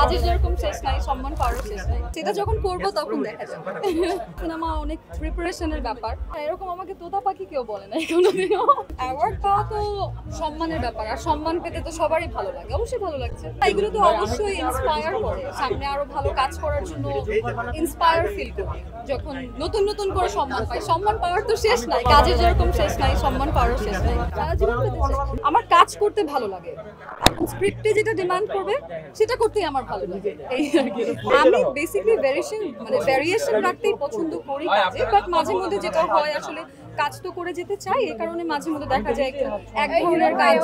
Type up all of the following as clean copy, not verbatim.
কাজের যেরকম শেষ নাই, সম্মান পাওয়ারও শেষ নাই। সেটা যখন করবো তখন দেখা যাবে। সিনেমা অনেক প্রিপারেশনের ব্যাপার। এরকম আমাকে তোতা পাখি কেউ বলে না কোনোদিনও। অ্যাওয়ার্ড পাওয়া তো সম্মানের ব্যাপার, আর সম্মান পেতে তো সবারই ভালো লাগে, অবশ্যই ভালো লাগছে। এগুলো তো অবশ্যই ইন্সপায়ার করে, সামনে আরো ভালো কাজ করার জন্য ইন্সপায়ার ফিল করি যখন নতুন নতুন করে সম্মান পাই। সম্মান পাওয়ার তো শেষ নাই, কাজের যেরকম শেষ নাই, সম্মান পাওয়ারও শেষ নাই। সারা জীবন পেতে চাই। আমার কাজ করতে ভালো লাগে, স্ক্রিপ্টে যেটা ডিমান্ড করবে সেটা করতেই আমার ভালো লাগে। এই আর কি। আমি বেসিক্যালি ভ্যারিয়েশন রাখতেই পছন্দ করি কাজে, বাট মাঝে মধ্যে যেটা হয় আসলে কাজ তো করে যেতে চাই, এই কারণে মাঝে মধ্যে দেখা যায় একটু এক ধরনের কাজ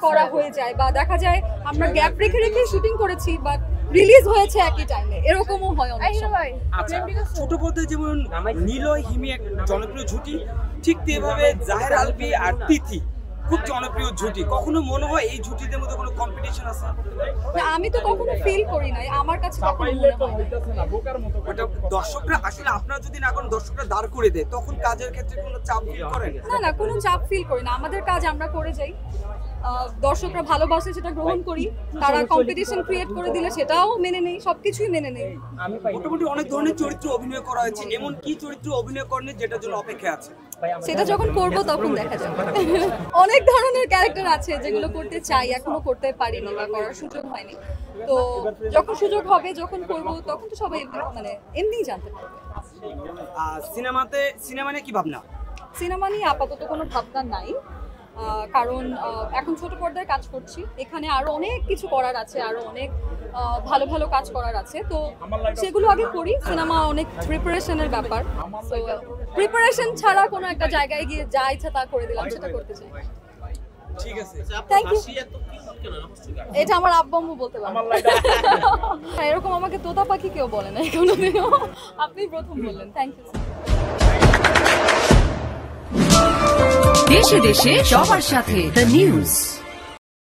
করা হয়ে যায়, বা দেখা যায় আমরা গ্যাপ রেখে রেখে শুটিং করেছি বাট রিলিজ হয়েছে একই টাইমে, এরকমও হয় অনেক সময়। আচ্ছা, ছোট পর্দায় যেমন নিলয় হিমি এক জনপ্রিয় জুটি, ঠিক তেভাবে জাহের আলভি আর তিথি খুব জনপ্রিয় জুটি। কখনো মনে হয় এই জুটিদের মধ্যে কোনো কম্পিটিশন আছে? আমি তো কখনো ফিল করি নাই, আমার কাছে কখনো মনে হয় ওটা দর্শকরা আসলে আপনারা যদি না করেন, দর্শকরা দাঁড় করে দেয়, তখন কাজের ক্ষেত্রে কোনো চাপ ফিল করেন? না, কোনো চাপ ফিল করি না। আমাদের কাজ আমরা করে যাই, দর্শকরা ভালোবাসে সেটা গ্রহণ করি, তারা কম্পিটিশন ক্রিয়েট করে দিলে সেটাও মেনে নেই, সবকিছুই মেনে নেই। মোটামুটি অনেক ধরনের চরিত্র অভিনয় করা হয়েছে, এমন কি চরিত্র অভিনয় করেন যেটার জন্য অপেক্ষা আছে? সেটা যখন করবো তখন দেখা যাবে। অনেক ধরনের ক্যারেক্টার আছে যেগুলো করতে চাই, এখনো করতে পারিনি বা করার সুযোগ হয়নি। তো যখন সুযোগ হবে, যখন করবো, তখন তো সবাই এমনিই জানতে পারবে। সিনেমা নিয়ে কি ভাবনা? সিনেমা নিয়ে আপাতত কোনো ভাবনা নাই, কারণ এখন ছোট পর্দায় কাজ করছি, এখানে আরো অনেক কিছু করার আছে, আরো অনেক ভালো ভালো কাজ করার আছে, তো সেগুলো আগে করি। সিনেমা অনেক প্রিপারেশনের ব্যাপার, তো প্রিপারেশন ছাড়া কোনো একটা জায়গায় গিয়ে যা ইচ্ছা তা করে দিলাম, সেটা করতে চাই। ঠিক আছে, থ্যাংক ইউ। এটা আমার আব্বু আম্মু বলতে পারে। এরকম আমাকে তোতা পাখি কেউ বলে না কোনোদিনও, আপনি প্রথম বললেন। Thank you. দেশে দেশে সবার সাথে দ্য নিউজ।